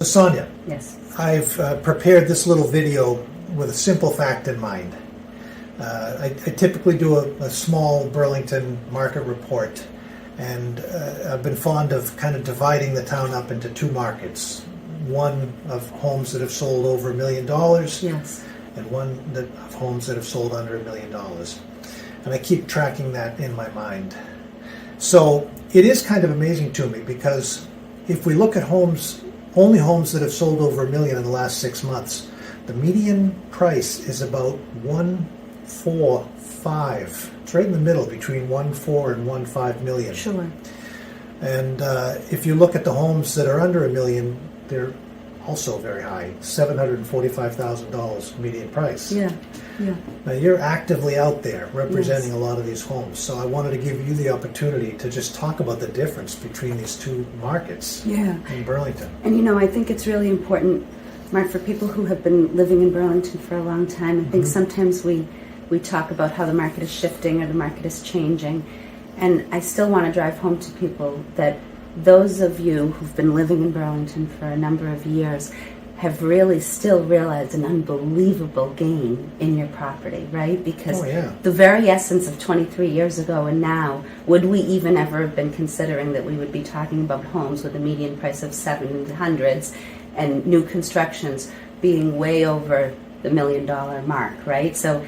Sonia, Yes. I've prepared this little video with a simple fact in mind. I typically do a small Burlington market report, and I've been fond of kind of dividing the town up into two markets. One of homes that have sold over $1 million, Yes. and one of homes that have sold under $1 million. And I keep tracking that in my mind. So it is kind of amazing to me, because if we look at only homes that have sold over $1 million in the last 6 months, the median price is about $1.45. It's right in the middle between 1.4 and 1.5 million. Sure. And if you look at the homes that are under $1 million, they're also very high, $745,000 median price. Yeah. Yeah. Now, you're actively out there representing a lot of these homes, so I wanted to give you the opportunity to just talk about the difference between these two markets in Burlington. And I think it's really important, Mark, for people who have been living in Burlington for a long time. I think sometimes we talk about how the market is shifting or the market is changing, and I still want to drive home to people that those of you who've been living in Burlington for a number of years have really still realized an unbelievable gain in your property, right? Because the very essence of 23 years ago and now, would we even ever have been considering that we would be talking about homes with a median price of 700s and new constructions being way over the $1 million mark, right? So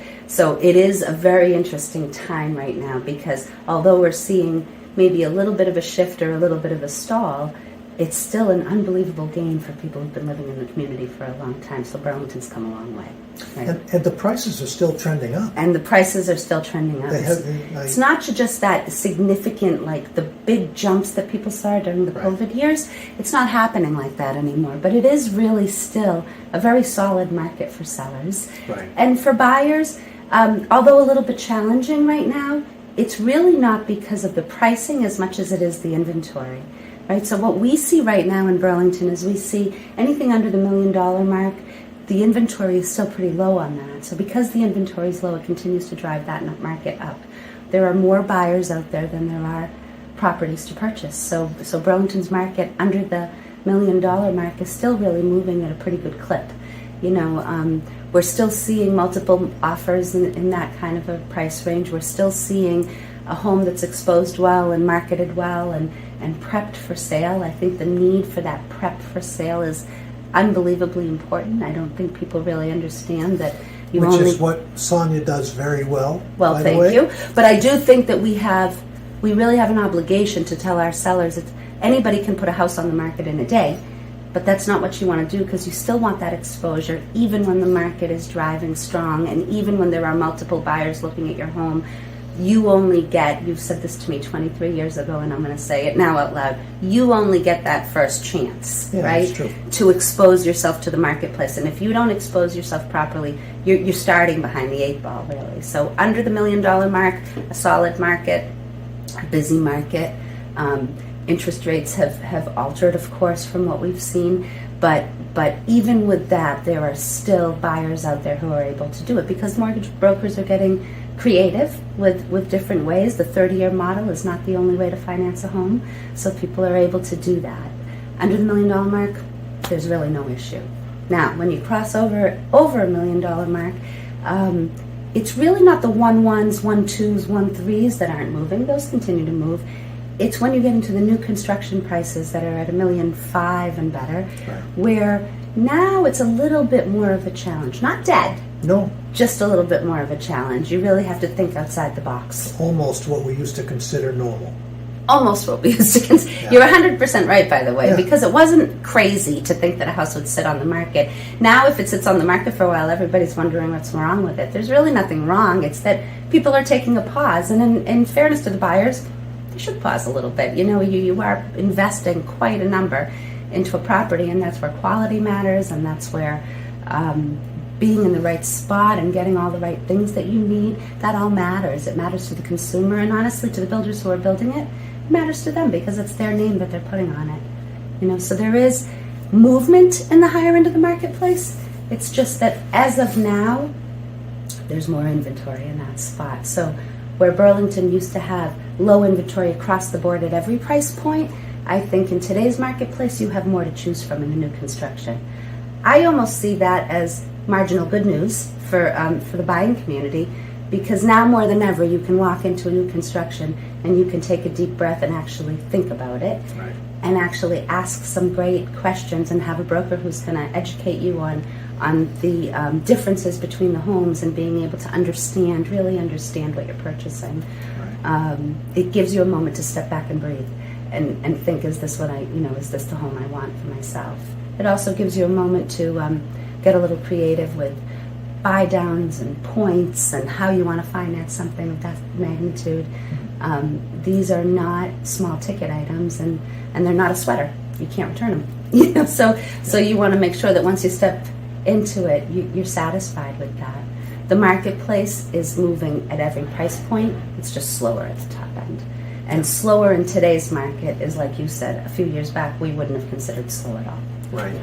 it is a very interesting time right now, because although we're seeing maybe a little bit of a shift or a little bit of a stall, it's still an unbelievable gain for people who've been living in the community for a long time. So Burlington's come a long way. Right? And the prices are still trending up. And the prices are still trending up. It's not just that significant, like the big jumps that people saw during the COVID years. It's not happening like that anymore. But it is really still a very solid market for sellers. Right. And for buyers, although a little bit challenging right now, it's really not because of the pricing as much as it is the inventory. Right, so what we see right now in Burlington is we see anything under the $1 million mark, the inventory is still pretty low on that. So because the inventory is low, it continues to drive that market up. There are more buyers out there than there are properties to purchase. So Burlington's market under the $1 million mark is still really moving at a pretty good clip. We're still seeing multiple offers in that kind of a price range. We're still seeing a home that's exposed well and marketed well and prepped for sale. I think the need for that prep for sale is unbelievably important. I don't think people really understand that Which is what Sonia does very well. Well, thank you. But I do think that we really have an obligation to tell our sellers that anybody can put a house on the market in a day, but that's not what you want to do, because you still want that exposure even when the market is driving strong and even when there are multiple buyers looking at your home. You only get, you've said this to me 23 years ago, and I'm going to say it now out loud, you only get that first chance, right? That's true. To expose yourself to the marketplace. And if you don't expose yourself properly, you're starting behind the 8 ball, really. So under the $1 million mark, a solid market, a busy market. Interest rates have altered, of course, from what we've seen. But even with that, there are still buyers out there who are able to do it, because mortgage brokers are getting creative with different ways. The 30-year model is not the only way to finance a home, so people are able to do that. Under the $1 million mark, there's really no issue. Now, when you cross over a $1 million mark, it's really not the 1.1s, 1.2s, 1.3s that aren't moving. Those continue to move. It's when you get into the new construction prices that are at $1.5 million and better, where now it's a little bit more of a challenge. Not dead. No. Just a little bit more of a challenge. You really have to think outside the box. Almost what we used to consider normal. Almost what we used to consider. Yeah. You're 100% right, by the way, because it wasn't crazy to think that a house would sit on the market. Now, if it sits on the market for a while, everybody's wondering what's wrong with it. There's really nothing wrong. It's that people are taking a pause. And in fairness to the buyers, they should pause a little bit. You are investing quite a number into a property, and that's where quality matters, and that's where being in the right spot and getting all the right things that you need, that all matters. It matters to the consumer, and honestly to the builders who are building it, it matters to them, because it's their name that they're putting on it. So there is movement in the higher end of the marketplace. It's just that as of now, there's more inventory in that spot. So where Burlington used to have low inventory across the board at every price point, I think in today's marketplace, you have more to choose from in the new construction. I almost see that as marginal good news for the buying community, because now more than ever, you can walk into a new construction and you can take a deep breath and actually think about it, Right. and actually ask some great questions and have a broker who's going to educate you on the differences between the homes and being able to really understand what you're purchasing. Right. It gives you a moment to step back and breathe and think, is this is this the home I want for myself? It also gives you a moment to get a little creative with buy downs and points and how you want to finance something of that magnitude. These are not small ticket items, and they're not a sweater. You can't return them. So you want to make sure that once you step into it, you're satisfied with that. The marketplace is moving at every price point. It's just slower at the top end. And slower in today's market is, like you said, a few years back, we wouldn't have considered slow at all. Right.